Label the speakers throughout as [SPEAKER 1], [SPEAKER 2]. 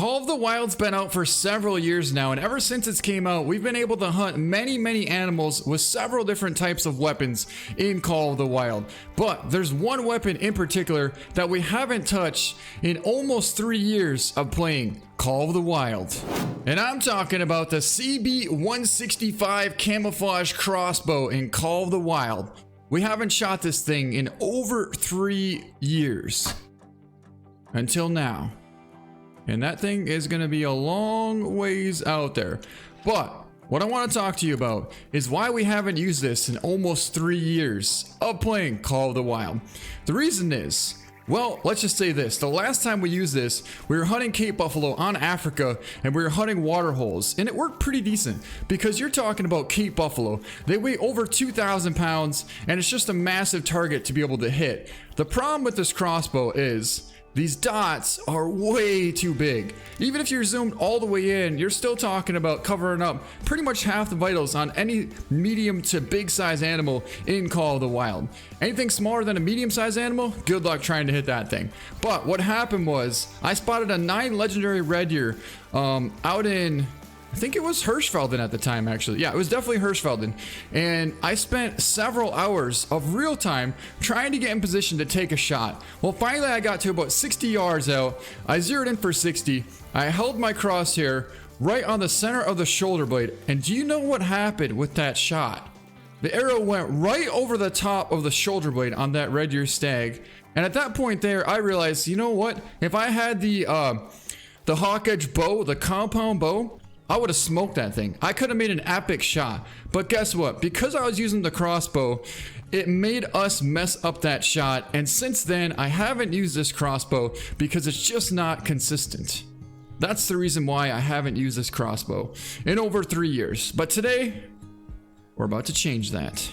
[SPEAKER 1] Call of the Wild's been out for several years now, and ever since it came out, we've been able to hunt many animals with several different types of weapons in Call of the Wild. But there's one weapon in particular that we haven't touched in almost 3 years of playing Call of the Wild. And I'm talking about the CB165 camouflage crossbow in Call of the Wild. We haven't shot this thing in over 3 years. Until now. And that thing is going to be a long ways out there. But what I want to talk to you about is why we haven't used this in almost 3 years of playing Call of the Wild. The reason is, well, let's just say this. The last time we used this, we were hunting Cape Buffalo on Africa, and we were hunting water holes, and it worked pretty decent because you're talking about Cape Buffalo. They weigh over 2,000 pounds, and it's just a massive target to be able to hit. The problem with this crossbow is these dots are way too big. Even if you're zoomed all the way in, you're still talking about covering up pretty much half the vitals on any medium to big size animal in Call of the Wild. Anything smaller than a medium sized animal, good luck trying to hit that thing. But what happened was I spotted a 9 legendary red deer out in, I think it was Hirschfelden at the time, actually. Yeah, it was definitely Hirschfelden. And I spent several hours of real time trying to get in position to take a shot. Well, finally I got to about 60 yards out. I zeroed in for 60. I held my crosshair right on the center of the shoulder blade. And do you know what happened with that shot? The arrow went right over the top of the shoulder blade on that red deer stag. And at that point there, I realized, you know what? If I had the Hawkeye bow, the compound bow, I would have smoked that thing. I could have made an epic shot. But guess what? Because I was using the crossbow, it made us mess up that shot. And since then, I haven't used this crossbow because it's just not consistent. That's the reason why I haven't used this crossbow in over 3 years. But today, we're about to change that.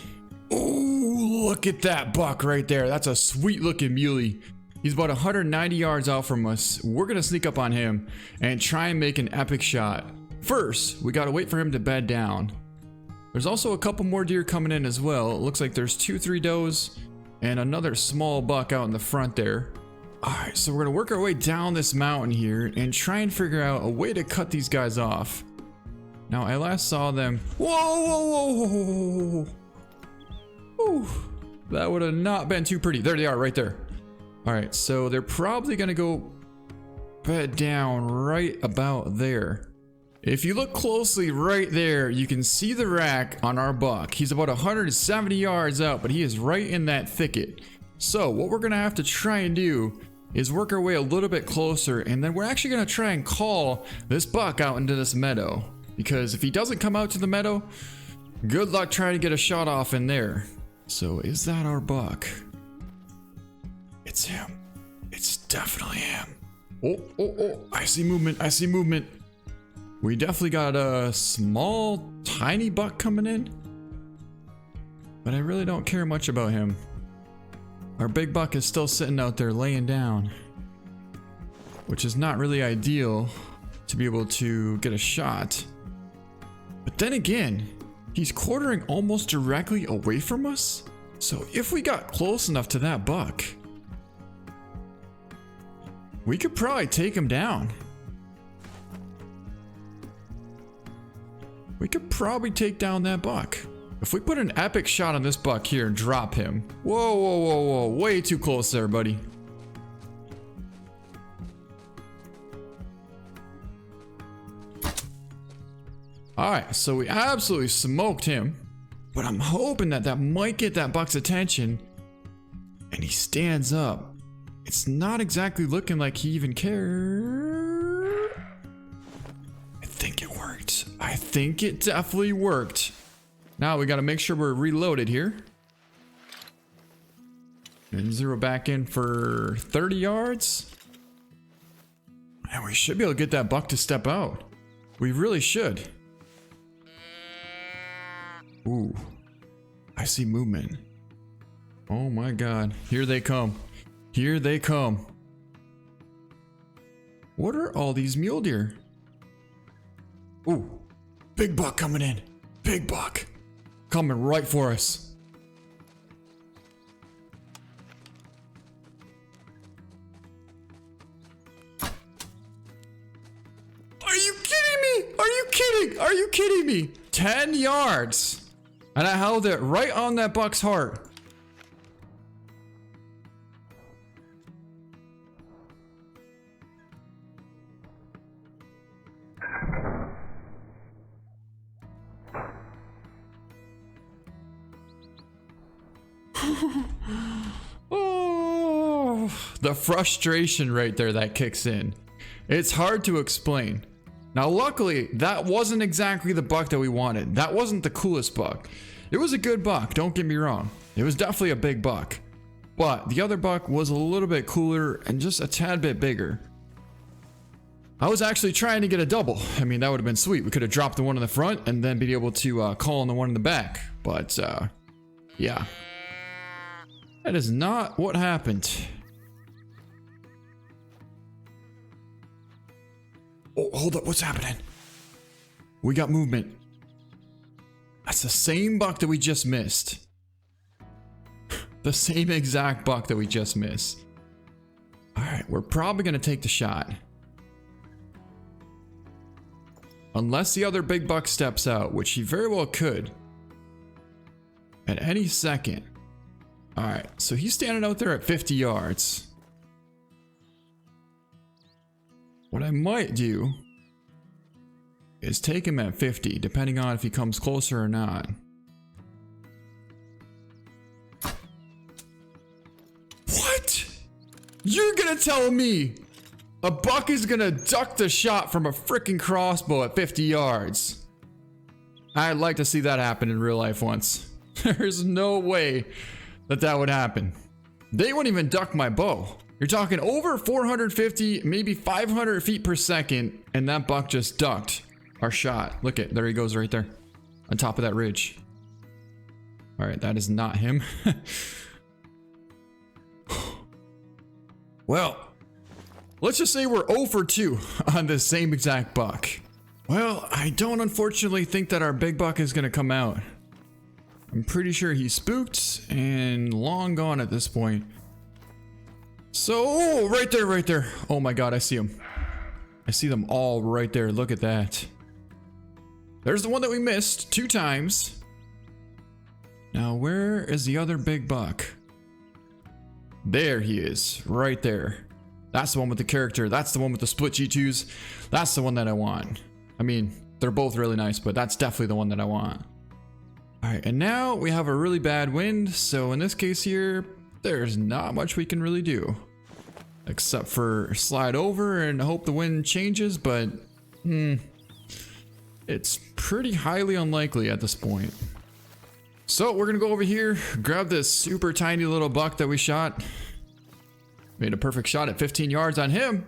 [SPEAKER 1] Ooh, look at that buck right there. That's a sweet looking muley. He's about 190 yards out from us. We're going to sneak up on him and try and make an epic shot. First, we gotta wait for him to bed down. There's also a couple more deer coming in as well. It looks like there's 2-3 does and another small buck out in the front there. Alright, so we're gonna work our way down this mountain here and try and figure out a way to cut these guys off. Now, I last saw them. Whoa! Ooh, that would have not been too pretty. There they are, right there. Alright, so they're probably gonna go bed down right about there. If you look closely right there, you can see the rack on our buck. He's about 170 yards out, but he is right in that thicket. So what we're gonna have to try and do is work our way a little bit closer, and then we're actually gonna try and call this buck out into this meadow. Because if he doesn't come out to the meadow, good luck trying to get a shot off in there. So is that our buck? It's him. It's definitely him. Oh, I see movement, I see movement. We definitely got a small, tiny buck coming in. But I really don't care much about him. Our big buck is still sitting out there laying down. Which is not really ideal to be able to get a shot. But then again, he's quartering almost directly away from us. So if we got close enough to that buck, we could probably take him down. We could probably take down that buck. If we put an epic shot on this buck here and drop him. Whoa. Way too close there, buddy. Alright, so we absolutely smoked him. But I'm hoping that that might get that buck's attention. And he stands up. It's not exactly looking like he even cares. I think it definitely worked. Now we gotta make sure we're reloaded here. And zero back in for 30 yards. And we should be able to get that buck to step out. We really should. Ooh. I see movement. Oh my god. Here they come. Here they come. What are all these mule deer? Ooh. Big buck coming in. Big buck. Coming right for us. Are you kidding me? Are you kidding? Are you kidding me? 10 yards. And I held it right on that buck's heart. Oh, the frustration right there that kicks in. It's hard to explain. Now, luckily, that wasn't exactly the buck that we wanted. That wasn't the coolest buck. It was a good buck, don't get me wrong. It was definitely a big buck. But the other buck was a little bit cooler and just a tad bit bigger. I was actually trying to get a double. I mean, that would have been sweet. We could have dropped the one in the front and then be able to call on the one in the back. But, yeah. That is not what happened. Oh, hold up. What's happening? We got movement. That's the same buck that we just missed. The same exact buck that we just missed. All right, we're probably going to take the shot. Unless the other big buck steps out, which he very well could. At any second. All right, so he's standing out there at 50 yards. What I might do is take him at 50, depending on if he comes closer or not. What? You're gonna tell me a buck is gonna duck the shot from a freaking crossbow at 50 yards? I'd like to see that happen in real life once. There's no way that that would happen. They wouldn't even duck my bow. You're talking over 450, maybe 500 feet per second, and that buck just ducked our shot. Look at, there he goes right there on top of that ridge. All right, that is not him. Well, let's just say we're 0 for 2 on this same exact buck. Well, I don't unfortunately think that our big buck is gonna come out. I'm pretty sure he's spooked and long gone at this point. So, oh, right there, right there. Oh my God, I see him. I see them all right there. Look at that. There's the one that we missed 2 times. Now, where is the other big buck? There he is, right there. That's the one with the character. That's the one with the split G2s. That's the one that I want. I mean, they're both really nice, but that's definitely the one that I want. All right, and now we have a really bad wind. So in this case here, there's not much we can really do. Except for slide over and hope the wind changes, but it's pretty highly unlikely at this point. So we're gonna go over here, grab this super tiny little buck that we shot. Made a perfect shot at 15 yards on him.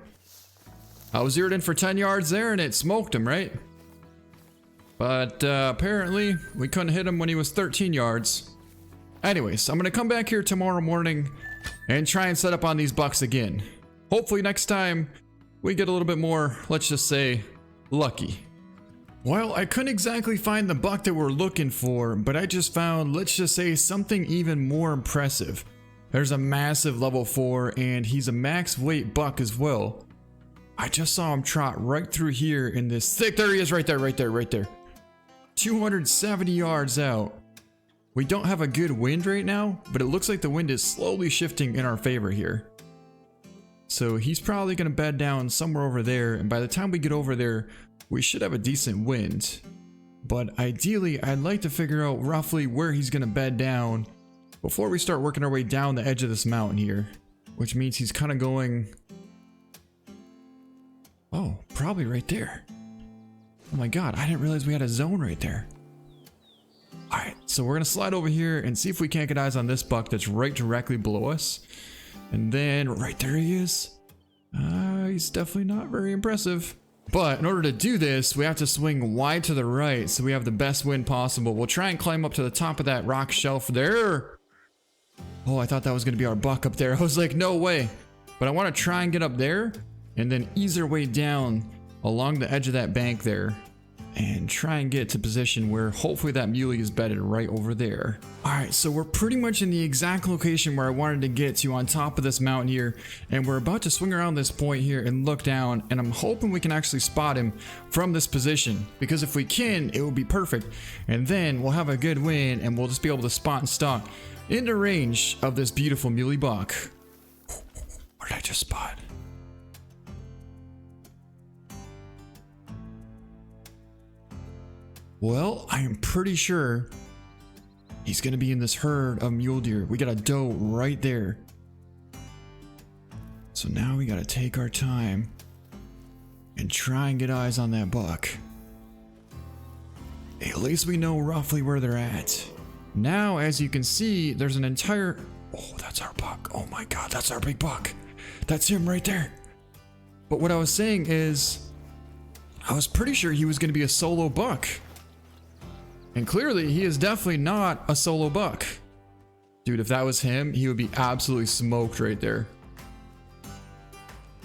[SPEAKER 1] I was zeroed in for 10 yards there and it smoked him, right? But apparently we couldn't hit him when he was 13 yards. Anyways, I'm gonna come back here tomorrow morning and try and set up on these bucks again. Hopefully next time we get a little bit more, let's just say, lucky. Well, I couldn't exactly find the buck that we're looking for, but I just found, let's just say, something even more impressive. There's a massive level 4 and he's a max weight buck as well. I just saw him trot right through here in this thick, there he is right there, right there, right there. 270 yards out. We don't have a good wind right now, but it looks like the wind is slowly shifting in our favor here. So he's probably gonna bed down somewhere over there, and by the time we get over there, we should have a decent wind. But ideally, I'd like to figure out roughly where he's gonna bed down before we start working our way down the edge of this mountain here. Which means he's kind of going... Oh, probably right there. Oh my God, I didn't realize we had a zone right there. Alright, so we're gonna slide over here and see if we can't get eyes on this buck that's right directly below us. And then right there he is. He's definitely not very impressive. But in order to do this, we have to swing wide to the right so we have the best wind possible. We'll try and climb up to the top of that rock shelf there. Oh, I thought that was gonna be our buck up there. I was like, no way. But I wanna try and get up there and then ease our way down along the edge of that bank there. and try and get to position where hopefully that muley is bedded right over there. All right, so we're pretty much in the exact location where I wanted to get to, on top of this mountain here, and we're about to swing around this point here and look down, and I'm hoping we can actually spot him from this position, because if we can, it will be perfect, and then we'll have a good win and we'll just be able to spot and stalk into range of this beautiful muley buck. What did I just spot? Well, I am pretty sure he's gonna be in this herd of mule deer. We got a doe right there. So now we gotta take our time and try and get eyes on that buck. At least we know roughly where they're at. Now, as you can see, there's an entire... Oh, that's our buck. Oh my God, that's our big buck. That's him right there. But what I was saying is, I was pretty sure he was gonna be a solo buck. And clearly, he is definitely not a solo buck. Dude, if that was him, he would be absolutely smoked right there.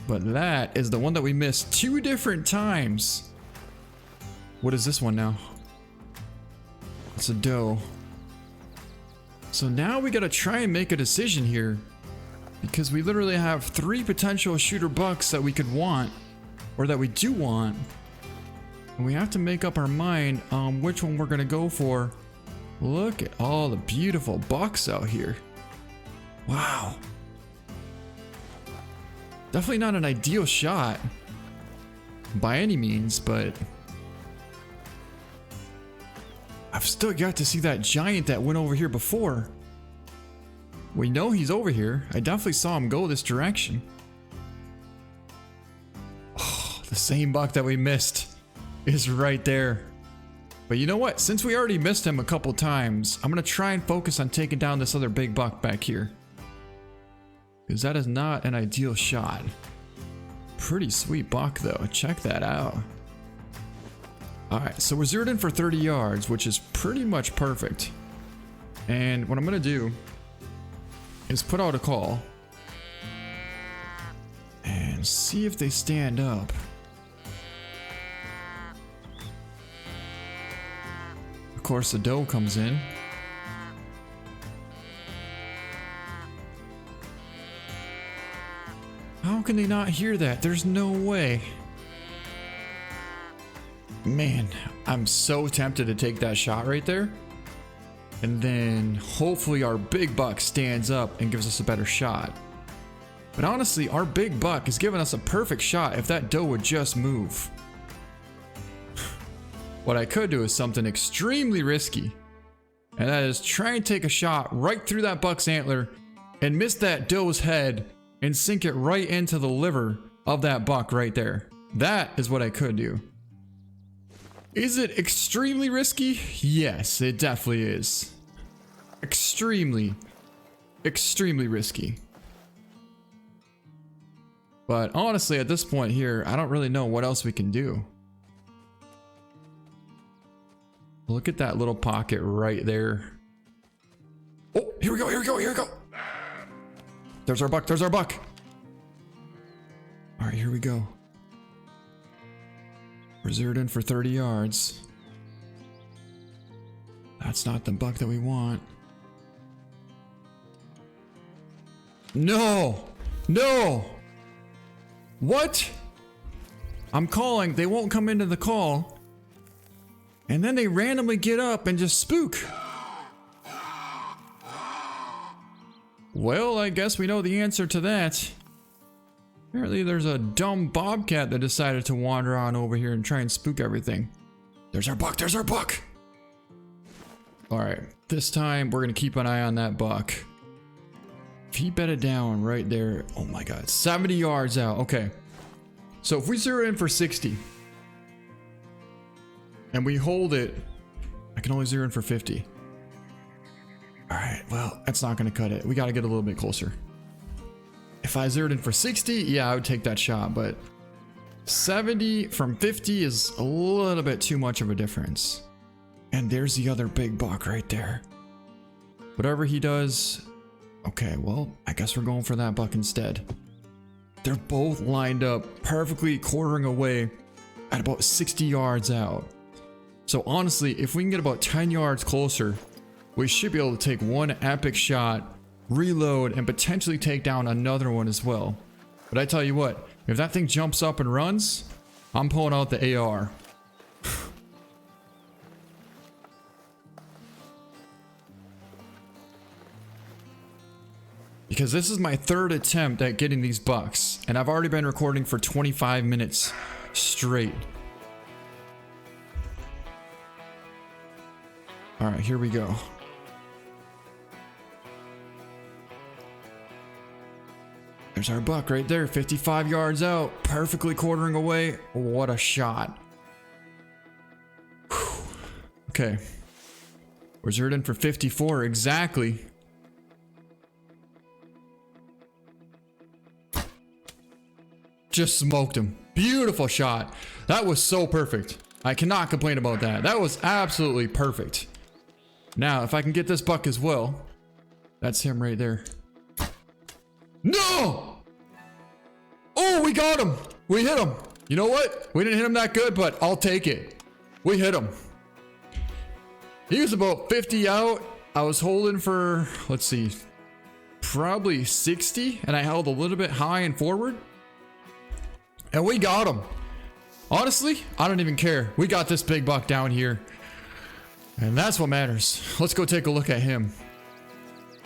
[SPEAKER 1] But that is the one that we missed 2 different times. What is this one now? It's a doe. So now we gotta try and make a decision here, because we literally have 3 potential shooter bucks that we could want, or that we do want. And we have to make up our mind on which one we're gonna go for. Look at all the beautiful bucks out here. Wow. Definitely not an ideal shot by any means, but I've still got to see that giant that went over here before. We know he's over here. I definitely saw him go this direction. Oh, the same buck that we missed is right there. But you know what? Since we already missed him a couple times, I'm gonna try and focus on taking down this other big buck back here, because that is not an ideal shot. Pretty sweet buck though. Check that out. Alright, so we're zeroed in for 30 yards, which is pretty much perfect. And what I'm gonna do is put out a call and see if they stand up. Of course, the doe comes in. How can they not hear that? There's no way. Man, I'm so tempted to take that shot right there. And then hopefully our big buck stands up and gives us a better shot. But honestly, our big buck is giving us a perfect shot if that doe would just move. What I could do is something extremely risky, and that is try and take a shot right through that buck's antler and miss that doe's head and sink it right into the liver of that buck right there. That is what I could do. Is it extremely risky? Yes, it definitely is. Extremely risky. But honestly, at this point here, I don't really know what else we can do. Look at that little pocket right there. Oh, here we go, here we go, here we go. There's our buck, there's our buck. All right, here we go. We're zeroed in for 30 yards. That's not the buck that we want. No! No! What? I'm calling, they won't come into the call. And then they randomly get up and just spook. Well, I guess we know the answer to that. Apparently there's a dumb bobcat that decided to wander on over here and try and spook everything. There's our buck, there's our buck. All right, this time we're gonna keep an eye on that buck. If he bedded down right there, oh my God, 70 yards out, okay. So if we zero in for 60, and we hold it, I can only zero in for 50. All right, well, that's not gonna cut it. We gotta get a little bit closer. If I zeroed in for 60, yeah, I would take that shot, but 70 from 50 is a little bit too much of a difference. And there's the other big buck right there. Whatever he does, okay, well, I guess we're going for that buck instead. They're both lined up perfectly quartering away at about 60 yards out. So honestly, if we can get about 10 yards closer, we should be able to take one epic shot, reload, and potentially take down another one as well. But I tell you what, if that thing jumps up and runs, I'm pulling out the AR. Because this is my third attempt at getting these bucks, and I've already been recording for 25 minutes straight. All right, here we go. There's our buck right there, 55 yards out, perfectly quartering away. What a shot. Whew. Okay. We're zeroed in for 54 exactly. Just smoked him. Beautiful shot. That was so perfect. I cannot complain about that. That was absolutely perfect. Now, if I can get this buck as well. That's him right there. No! Oh, we got him. We hit him. You know what? We didn't hit him that good, but I'll take it. We hit him. He was about 50 out. I was holding for, let's see, probably 60, and I held a little bit high and forward. And we got him. Honestly, I don't even care. We got this big buck down here. And that's what matters. Let's go take a look at him.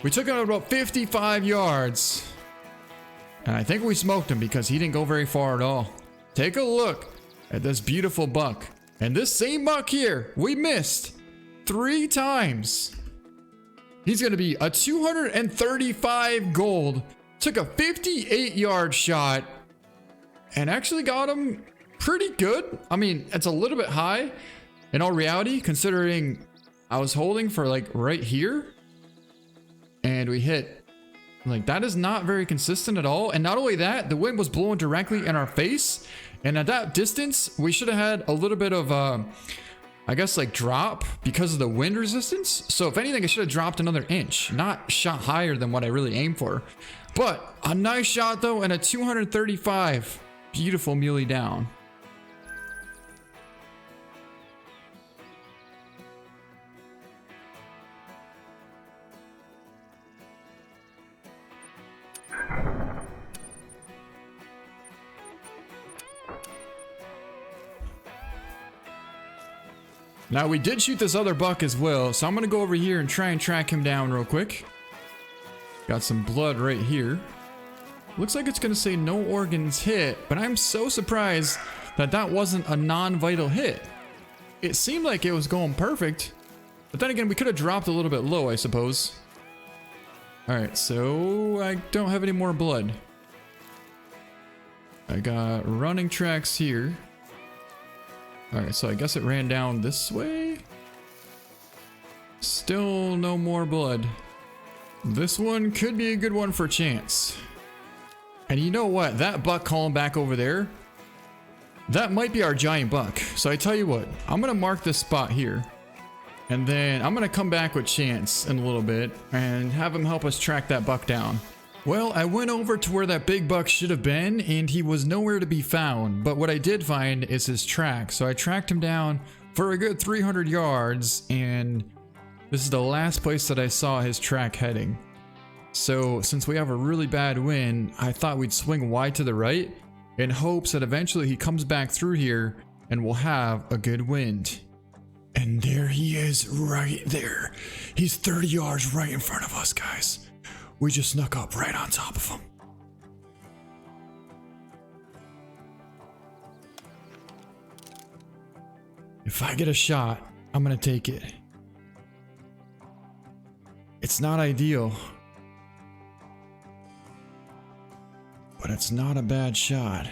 [SPEAKER 1] We took him about 55 yards. And I think we smoked him because he didn't go very far at all. Take a look at this beautiful buck. And this same buck here, we missed 3 times. He's going to be a 235 gold. Took a 58-yard shot. And actually got him pretty good. I mean, it's a little bit high in all reality, considering I was holding for like right here. And we hit. Like, that is not very consistent at all. And not only that, the wind was blowing directly in our face. And at that distance, we should have had a little bit of, I guess, like drop because of the wind resistance. So if anything, I should have dropped another inch, not shot higher than what I really aimed for. But a nice shot though, and a 235. Beautiful muley down. Now we did shoot this other buck as well, so I'm gonna go over here and try and track him down real quick. Got some blood right here. Looks like it's gonna say no organs hit, but I'm so surprised that that wasn't a non-vital hit. It seemed like it was going perfect, but then again, we could have dropped a little bit low, I suppose. All right, so I don't have any more blood. I got running tracks here. All right, so I guess it ran down this way. Still no more blood. This one could be a good one for chance. And you know what? That buck calling back over there, that might be our giant buck. So I tell you what, I'm gonna mark this spot here. And then I'm gonna come back with Chance in a little bit and have him help us track that buck down. Well, I went over to where that big buck should have been and he was nowhere to be found. But what I did find is his track. So I tracked him down for a good 300 yards and this is the last place that I saw his track heading. So since we have a really bad wind, I thought we'd swing wide to the right in hopes that eventually he comes back through here and we'll have a good wind. And there he is right there. He's 30 yards right in front of us, guys. We just snuck up right on top of him. If I get a shot, I'm gonna take it. It's not ideal, but it's not a bad shot.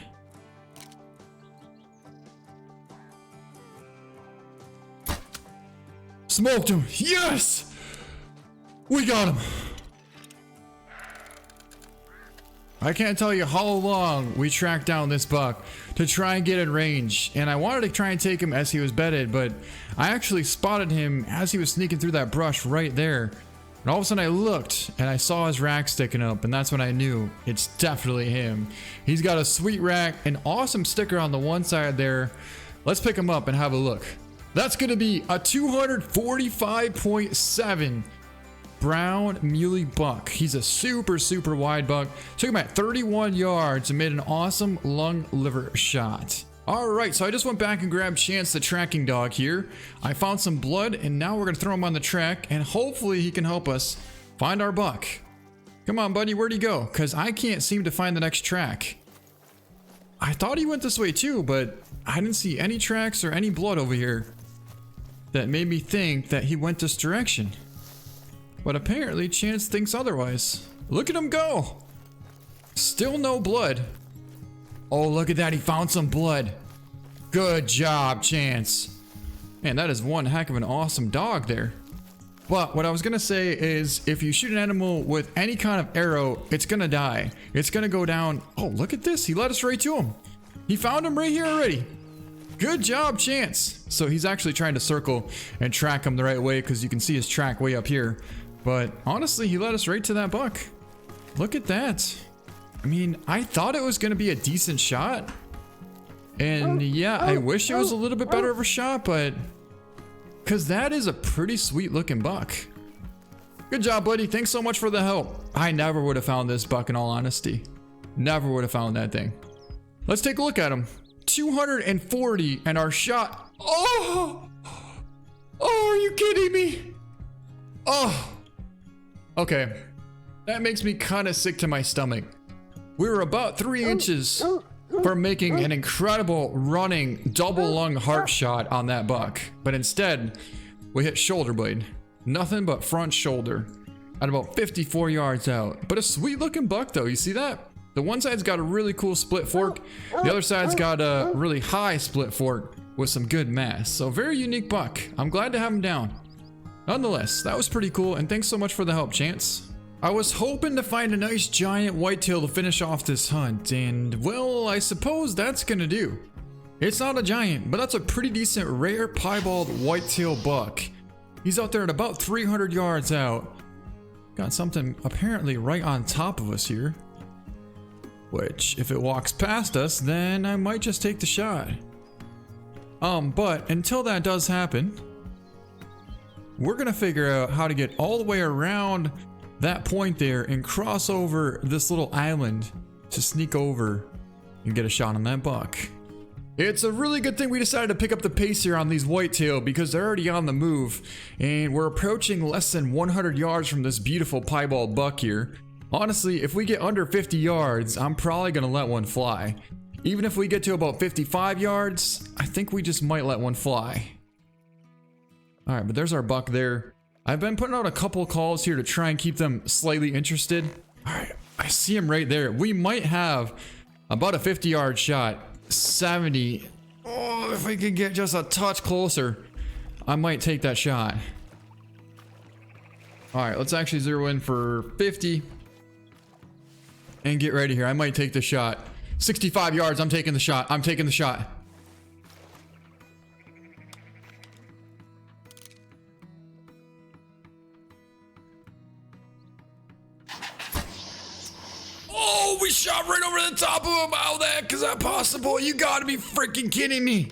[SPEAKER 1] Smoked him. Yes! We got him. I can't tell you how long we tracked down this buck to try and get in range, and I wanted to try and take him as he was bedded, but I actually spotted him as he was sneaking through that brush right there. And all of a sudden I looked and I saw his rack sticking up, and that's when I knew it's definitely him. He's got a sweet rack, an awesome sticker on the one side there. Let's pick him up and have a look. That's going to be a 245.7 brown muley buck. He's a super, super wide buck. Took him at 31 yards and made an awesome lung liver shot. All right, so I just went back and grabbed Chance, the tracking dog here. I found some blood, and now we're going to throw him on the track, and hopefully he can help us find our buck. Come on, buddy, where'd he go? Because I can't seem to find the next track. I thought he went this way too, but I didn't see any tracks or any blood over here that made me think that he went this direction. But apparently Chance thinks otherwise. Look at him go! Still no blood. Oh, look at that, he found some blood. Good job, Chance. Man, that is one heck of an awesome dog there. But what I was gonna say is, if you shoot an animal with any kind of arrow, it's gonna die. It's gonna go down. Oh, look at this. He led us right to him. He found him right here already. Good job, Chance. So he's actually trying to circle and track him the right way because you can see his track way up here. But honestly, he led us right to that buck. Look at that. I mean, I thought it was gonna be a decent shot. And yeah, I wish it was a little bit better of a shot, but because that is a pretty sweet looking buck. Good job, buddy. Thanks so much for the help. I never would have found this buck in all honesty. Never would have found that thing. Let's take a look at him. 240 and our shot. Oh, are you kidding me? Oh, okay. That makes me kind of sick to my stomach. We were about 3 inches from making an incredible running double lung heart shot on that buck, but instead we hit shoulder blade. Nothing but front shoulder at about 54 yards out. But a sweet looking buck though, you see that? The one side's got a really cool split fork, the other side's got a really high split fork with some good mass. So very unique buck. I'm glad to have him down. Nonetheless, that was pretty cool, and thanks so much for the help, Chance. I was hoping to find a nice giant whitetail to finish off this hunt, and well, I suppose that's gonna do. It's not a giant, but that's a pretty decent rare piebald whitetail buck. He's out there at about 300 yards out. Got something apparently right on top of us here, which if it walks past us, then I might just take the shot. But until that does happen, we're gonna figure out how to get all the way around that point there and cross over this little island to sneak over and get a shot on that buck. It's a really good thing we decided to pick up the pace here on these whitetail because they're already on the move and we're approaching less than 100 yards from this beautiful piebald buck here. Honestly, if we get under 50 yards, I'm probably gonna let one fly. Even if we get to about 55 yards, I think we just might let one fly. All right, but there's our buck there. I've been putting out a couple calls here to try and keep them slightly interested. All right, I see him right there. We might have about a 50-yard shot. 70. Oh, if we could get just a touch closer, I might take that shot. All right, let's actually zero in for 50 and get ready here. I might take the shot. 65 yards, I'm taking the shot. I'm taking the shot. Oh, we shot right over the top of him. How the heck is that possible? You gotta be freaking kidding me.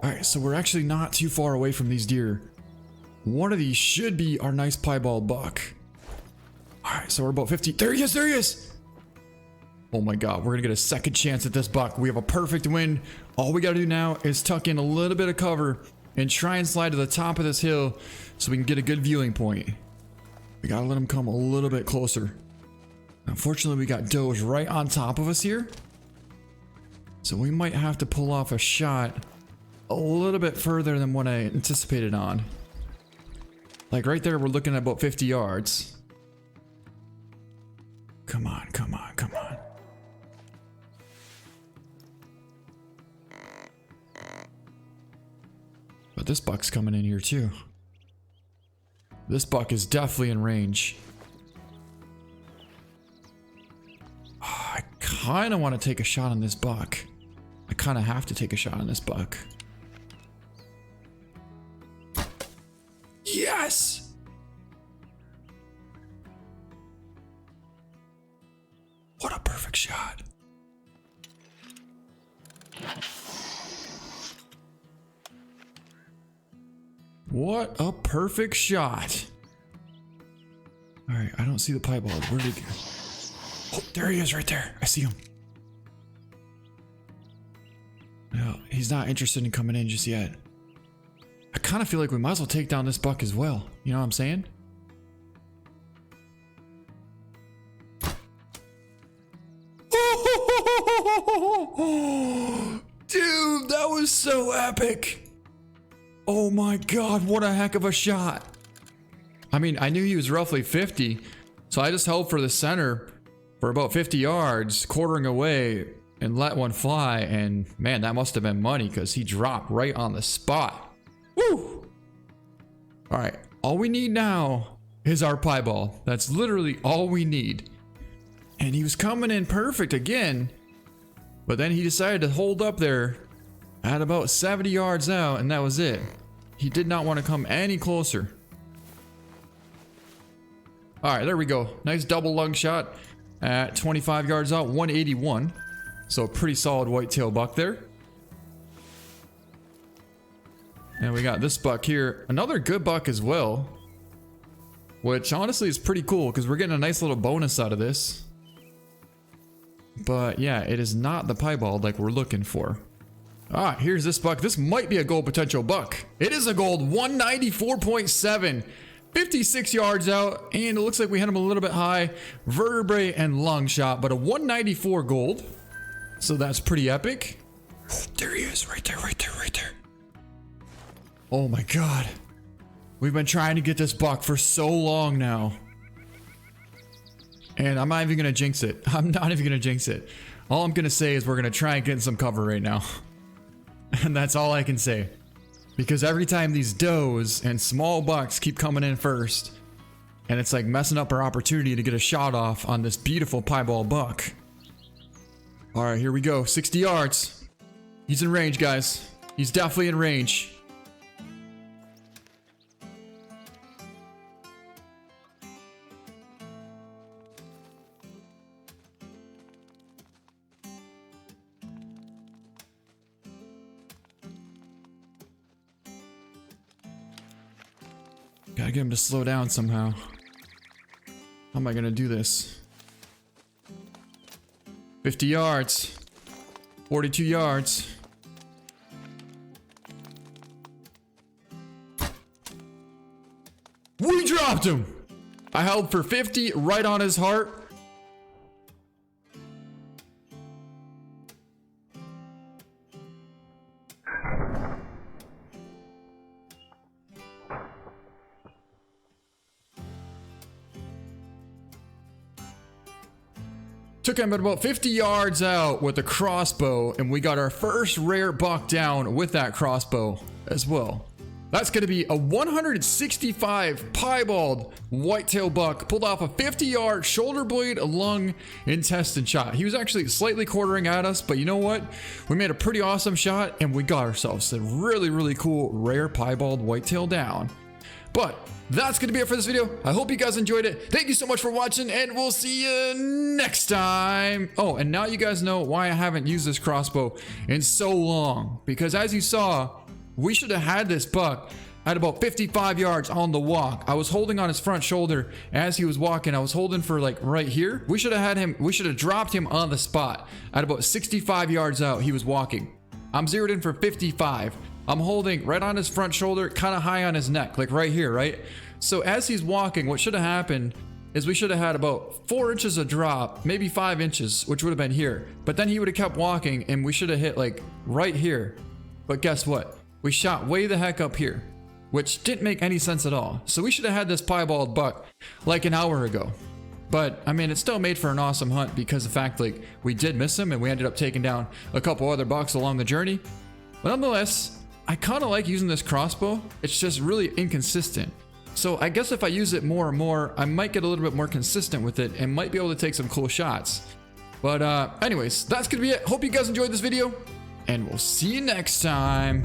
[SPEAKER 1] Alright, so we're actually not too far away from these deer. One of these should be our nice piebald buck. Alright, so we're about 50. There he is, there he is! Oh my god, we're gonna get a second chance at this buck. We have a perfect wind. All we gotta do now is tuck in a little bit of cover and try and slide to the top of this hill so we can get a good viewing point. We gotta let him come a little bit closer. Unfortunately, we got does right on top of us here. So we might have to pull off a shot a little bit further than what I anticipated on. Like right there, we're looking at about 50 yards. Come on, come on, come on. But this buck's coming in here too. This buck is definitely in range. Oh, I kind of want to take a shot on this buck. I kind of have to take a shot on this buck. Yes! What a perfect shot. What a perfect shot. All right, I don't see the piebald. Where did he go? Oh, there he is right there. I see him. No, he's not interested in coming in just yet. I kind of feel like we might as well take down this buck as well. You know what I'm saying? Dude, that was so epic. Oh my God, what a heck of a shot. I mean, I knew he was roughly 50, so I just held for the center for about 50 yards, quartering away, and let one fly, and man, that must have been money because he dropped right on the spot. Woo! All right, all we need now is our piebald. That's literally all we need. And he was coming in perfect again, but then he decided to hold up there at about 70 yards out, and that was it. He did not want to come any closer. All right, there we go. Nice double lung shot at 25 yards out, 181. So a pretty solid whitetail buck there. And we got this buck here. Another good buck as well. Which honestly is pretty cool because we're getting a nice little bonus out of this. But yeah, it is not the piebald like we're looking for. Ah, here's this buck. This might be a gold potential buck. It is a gold, 194.7. 56 yards out, and it looks like we hit him a little bit high. Vertebrae and lung shot, but a 194 gold. So that's pretty epic. Oh, there he is, right there, right there, right there. Oh my God. We've been trying to get this buck for so long now. And I'm not even gonna jinx it. I'm not even gonna jinx it. All I'm gonna say is we're gonna try and get in some cover right now. And that's all I can say. Because every time these does and small bucks keep coming in first, and it's like messing up our opportunity to get a shot off on this beautiful piebald buck. All right, here we go. 60 yards. He's in range, guys. He's definitely in range. Gotta get him to slow down somehow. How am I gonna do this? 50 yards. 42 yards. We dropped him! I held for 50 right on his heart. Took him at about 50 yards out with a crossbow, and we got our first rare buck down with that crossbow as well. That's going to be a 165 piebald whitetail buck, pulled off a 50-yard shoulder blade, lung, intestine shot. He was actually slightly quartering at us, but you know what? We made a pretty awesome shot, and we got ourselves a really, really cool rare piebald whitetail down. But that's going to be it for this video. I hope you guys enjoyed it. Thank you so much for watching, and we'll see you next time. Oh, and now you guys know why I haven't used this crossbow in so long. Because as you saw, we should have had this buck at about 55 yards on the walk. I was holding on his front shoulder as he was walking. I was holding for like right here. We should have had him, we should have dropped him on the spot at about 65 yards out. He was walking. I'm zeroed in for 55. I'm holding right on his front shoulder, kind of high on his neck, like right here, right? So as he's walking, what should have happened is we should have had about 4 inches of drop, maybe 5 inches, which would have been here. But then he would have kept walking, and we should have hit like right here. But guess what? We shot way the heck up here, which didn't make any sense at all. So we should have had this piebald buck like an hour ago. But I mean, it still made for an awesome hunt because of the fact like we did miss him, and we ended up taking down a couple other bucks along the journey. But nonetheless, I kind of like using this crossbow. It's just really inconsistent. So I guess if I use it more and more, I might get a little bit more consistent with it and might be able to take some cool shots. But anyways, that's gonna be it. Hope you guys enjoyed this video, and we'll see you next time.